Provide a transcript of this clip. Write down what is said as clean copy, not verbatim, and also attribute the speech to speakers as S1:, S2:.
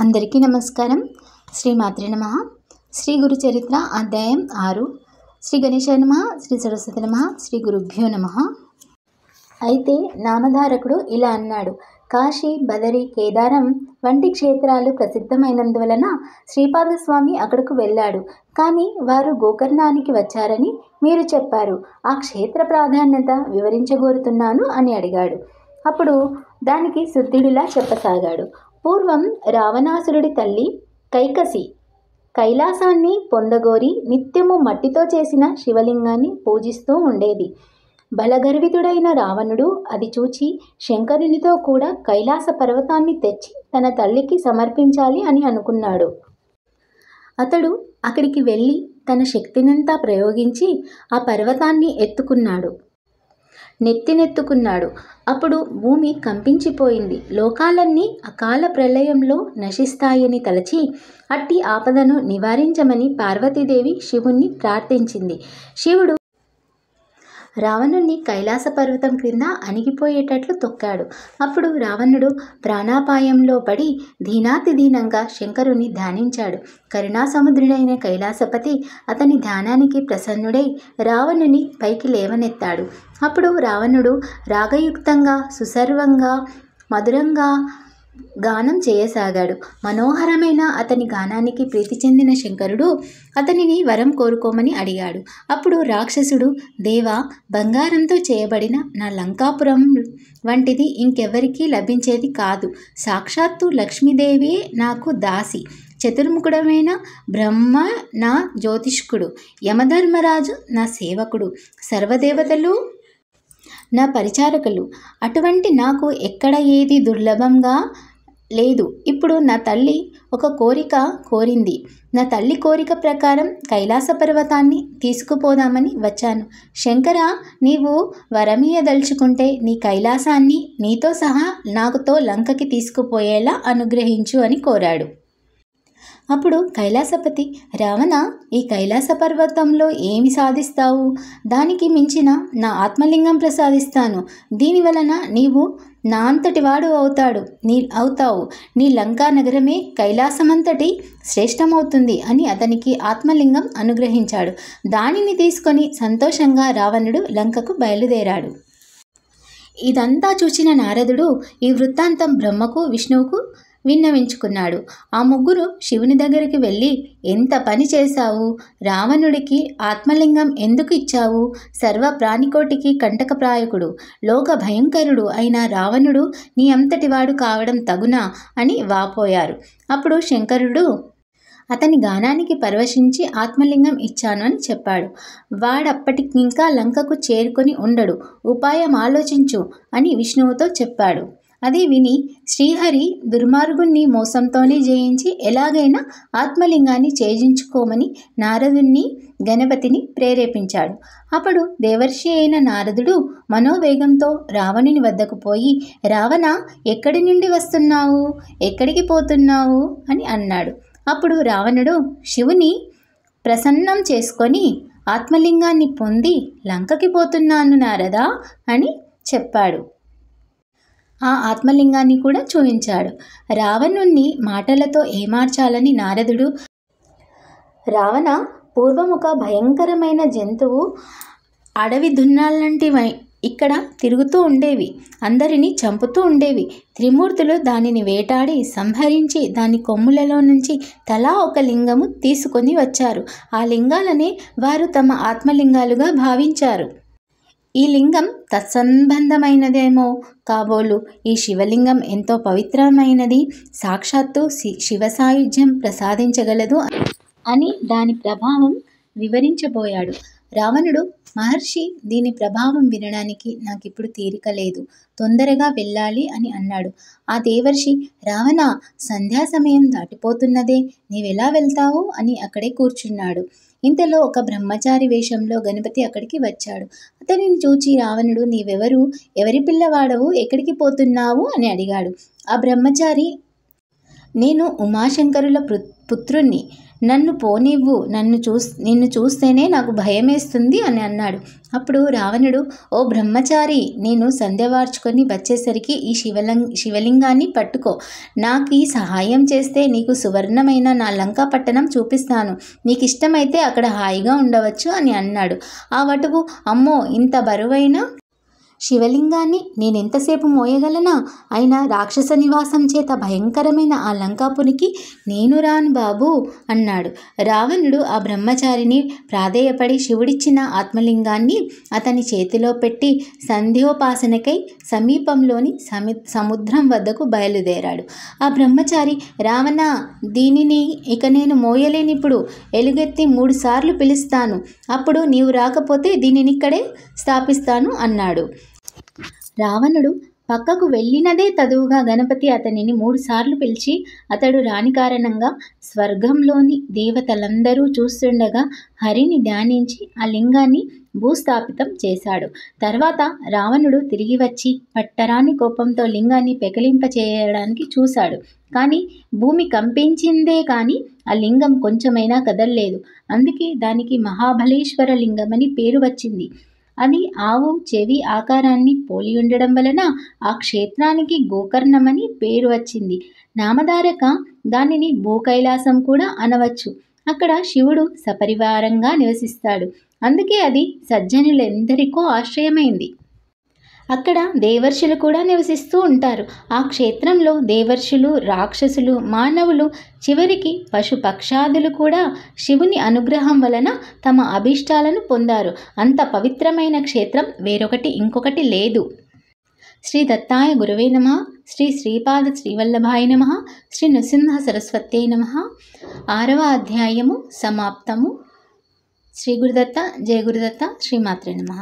S1: అందరికీ నమస్కారం. శ్రీమాత్రే నమః. శ్రీ గురు చరిత్ర అధ్యాయం 6. శ్రీ గణేశాయ నమః. శ్రీ సరస్వతి నమః. శ్రీ గురుభ్యో నమః. అయితే నామధారకుడు ఇలా అన్నాడు: కాశీ, బదరి, కేదారం వంటి క్షేత్రాలు ప్రసిద్ధమైనందువలన శ్రీపాదస్వామి అక్కడకు వెళ్ళాడు. కానీ వారు గోకర్ణానికి వచ్చారని మీరు చెప్పారు. ఆ క్షేత్ర ప్రాధాన్యత వివరించగోరుతున్నాను అని అడిగాడు. అప్పుడు దానికి శుద్ధిడిలా చెప్పసాగాడు. పూర్వం రావణాసురుడి తల్లి కైకసి కైలాసాన్ని పొందగోరి నిత్యము మట్టితో చేసిన శివలింగాన్ని పూజిస్తూ ఉండేది. బలగర్వితుడైన రావణుడు అది చూచి శంకరునితో కూడా కైలాస పర్వతాన్ని తెచ్చి తన తల్లికి సమర్పించాలి అని అనుకున్నాడు. అతడు అక్కడికి వెళ్ళి తన శక్తినంతా ప్రయోగించి ఆ పర్వతాన్ని నెత్తినెత్తుకున్నాడు. అప్పుడు భూమి కంపించిపోయింది. లోకాలన్నీ అకాల ప్రళయంలో నశిస్తాయని తలచి అట్టి ఆపదను నివారించమని పార్వతీదేవి శివుణ్ణి ప్రార్థించింది. శివుడు రావణుణ్ణి కైలాస పర్వతం క్రింద అణిగిపోయేటట్లు తొక్కాడు. అప్పుడు రావణుడు ప్రాణాపాయంలో పడి దీనాతిదీనంగా శంకరుని ధ్యానించాడు. కరుణాసముద్రుడైన కైలాసపతి అతని ధ్యానానికి ప్రసన్నుడై రావణుని పైకి లేవనెత్తాడు. అప్పుడు రావణుడు రాగయుక్తంగా, సుసర్వంగా, మధురంగా గానం చేయసాగాడు. మనోహరమైన అతని గానానికి ప్రీతి చెందిన శంకరుడు అతనిని వరం కోరుకోమని అడిగాడు. అప్పుడు రాక్షసుడు, దేవా, బంగారంతో చేయబడిన నా లంకాపురం వంటిది ఇంకెవ్వరికీ లభించేది కాదు. సాక్షాత్తు లక్ష్మీదేవియే నాకు దాసి, చతుర్ముఖుడమైన బ్రహ్మ నా జ్యోతిష్కుడు, యమధర్మరాజు నా సేవకుడు, సర్వదేవతలు నా పరిచారకులు. అటువంటి నాకు ఎక్కడ ఏది దుర్లభంగా లేదు. ఇప్పుడు నా తల్లి ఒక కోరిక కోరింది. నా తల్లి కోరిక ప్రకారం కైలాస పర్వతాన్ని తీసుకుపోదామని వచ్చాను. శంకర, నీవు వరమీయదలుచుకుంటే నీ కైలాసాన్ని నీతో సహా నాకుతో లంకకి తీసుకుపోయేలా అనుగ్రహించు అని కోరాడు. అప్పుడు కైలాసపతి, రావణ, ఈ కైలాస పర్వతంలో ఏమి సాధిస్తావు? దానికి మించిన నా ఆత్మలింగం ప్రసాదిస్తాను. దీనివలన నీవు నా అంతటివాడు అవుతావు. నీ లంకా నగరమే కైలాసమంతటి శ్రేష్టమవుతుంది అని అతనికి ఆత్మలింగం అనుగ్రహించాడు. దానిని తీసుకొని సంతోషంగా రావణుడు లంకకు బయలుదేరాడు. ఇదంతా చూచిన నారదుడు ఈ వృత్తాంతం బ్రహ్మకు, విష్ణువుకు విన్నవించుకున్నాడు. ఆ ముగ్గురు శివుని దగ్గరికి వెళ్ళి, ఎంత పని చేశావు? రావణుడికి ఆత్మలింగం ఎందుకు ఇచ్చావు? సర్వ ప్రాణికోటికి కంటకప్రాయకుడు, లోక భయంకరుడు అయిన రావణుడు నీ అంతటివాడు కావడం తగునా అని వాపోయారు. అప్పుడు శంకరుడు అతని గానానికి పరవశించి ఆత్మలింగం ఇచ్చాను అని చెప్పాడు. వాడప్పటికింకా లంకకు చేరుకొని ఉండడు, ఉపాయం ఆలోచించు అని విష్ణువుతో చెప్పాడు. అది విని శ్రీహరి దుర్మార్గుణ్ణి మోసంతోనే జయించి ఎలాగైనా ఆత్మలింగాన్ని ఛేదించుకోమని నారదుణ్ణి, గణపతిని ప్రేరేపించాడు. అప్పుడు దేవర్షి అయిన నారదుడు మనోవేగంతో రావణుని వద్దకు పోయి, రావణ, ఎక్కడి నుండి వస్తున్నావు? ఎక్కడికి పోతున్నావు అని అన్నాడు. అప్పుడు రావణుడు శివుని ప్రసన్నం చేసుకొని ఆత్మలింగాన్ని పొంది లంకకి పోతున్నాను నారదా అని చెప్పాడు. ఆ ఆత్మలింగాన్ని కూడా చూపించాడు. రావణుణ్ణి మాటలతో ఏమార్చాలని నారదుడు, రావణ, పూర్వం ఒక భయంకరమైన జంతువు అడవి దున్నాలంటివి ఇక్కడ తిరుగుతూ ఉండేవి. అందరినీ చంపుతూ ఉండేవి. త్రిమూర్తులు దానిని వేటాడి సంహరించి దాని కొమ్ములలో నుంచి తలా ఒక లింగము తీసుకొని వచ్చారు. ఆ లింగాలనే వారు తమ ఆత్మలింగాలుగా భావించారు. ఈ లింగం తత్సంబంధమైనదేమో కాబోలు. ఈ శివలింగం ఎంతో పవిత్రమైనది, సాక్షాత్తు శివ సాయుధ్యం ప్రసాదించగలదు అని దాని ప్రభావం వివరించబోయాడు. రావణుడు, మహర్షి, దీని ప్రభావం వినడానికి నాకిప్పుడు తీరిక లేదు, తొందరగా వెళ్ళాలి అని అన్నాడు. ఆ దేవర్షి, రావణ, సంధ్యా సమయం దాటిపోతున్నదే, నీవెలా వెళ్తావు అని అక్కడే కూర్చున్నాడు. ఇంతలో ఒక బ్రహ్మచారి వేషంలో గణపతి అక్కడికి వచ్చాడు. అతనిని చూచి రావణుడు, నీవెవరు? ఎవరి పిల్లవాడవు? ఎక్కడికి పోతున్నావు అని అడిగాడు. ఆ బ్రహ్మచారి, నేను ఉమాశంకరుల పుత్రుణ్ణి. నన్ను పోనివ్వు, నిన్ను చూస్తేనే నాకు భయమేస్తుంది అని అన్నాడు. అప్పుడు రావణుడు, ఓ బ్రహ్మచారి, నేను సంధ్యవార్చుకొని వచ్చేసరికి ఈ శివలింగాన్ని పట్టుకో. నాకు ఈ సహాయం చేస్తే నీకు సువర్ణమైన నా లంకా పట్టణం చూపిస్తాను. నీకు ఇష్టమైతే అక్కడ హాయిగా ఉండవచ్చు అని అన్నాడు. ఆ వటువు, అమ్మో, ఇంత బరువైన శివలింగాన్ని నేనెంతసేపు మోయగలనా? అయినా రాక్షస నివాసం చేత భయంకరమైన ఆ లంకాపురికి నేను రాను బాబు అన్నాడు. రావణుడు ఆ బ్రహ్మచారిని ప్రాధేయపడి శివుడిచ్చిన ఆత్మలింగాన్ని అతని చేతిలో పెట్టి సంధ్యోపాసనకై సమీపంలోని సముద్రం వద్దకు బయలుదేరాడు. ఆ బ్రహ్మచారి, రావణ, దీనిని ఇక నేను మోయలేనిప్పుడు ఎలుగెత్తి 3 సార్లు పిలుస్తాను. అప్పుడు నీవు రాకపోతే దీనినిక్కడే స్థాపిస్తాను అన్నాడు. రావణుడు పక్కకు వెళ్ళినదే తదువుగా గణపతి అతనిని 3 సార్లు పిలిచి అతడు రాని కారణంగా స్వర్గంలోని దేవతలందరూ చూస్తుండగా హరిని ధ్యానించి ఆ లింగాన్ని భూస్థాపితం చేశాడు. తర్వాత రావణుడు తిరిగి వచ్చి పట్టరాని కోపంతో లింగాన్ని పెకిలింపచేయడానికి చూశాడు. కానీ భూమి కంపించిందే కానీ ఆ లింగం కొంచెమైనా కదల్లేదు. అందుకే దానికి మహాబలేశ్వర లింగమని పేరు వచ్చింది. అది ఆవు చెవి ఆకారాన్ని పోలి ఉండడం వలన ఆ క్షేత్రానికి గోకర్ణమని పేరు వచ్చింది. నామధారక దానిని భూకైలాసం కూడా అనవచ్చు. అక్కడ శివుడు సపరివారంగా నివసిస్తాడు. అందుకే అది సజ్జనులెందరికో ఆశ్రయమైంది. అక్కడ దేవర్షులు కూడా నివసిస్తూ ఉంటారు. ఆ క్షేత్రంలో దేవర్షులు, రాక్షసులు, మానవులు, చివరికి పశుపక్షాదులు కూడా శివుని అనుగ్రహం వలన తమ అభీష్టాలను పొందారు. అంత పవిత్రమైన క్షేత్రం ఇంకొకటి లేదు. శ్రీ దత్తాయ గురవే నమః. శ్రీ శ్రీపాద శ్రీవల్లభాయ నమః. శ్రీ నృసింహ సరస్వత్యై నమః. 6వ అధ్యాయము సమాప్తము. శ్రీ గురుదత్త, జయ గురుదత్త, శ్రీమాత్రే నమః.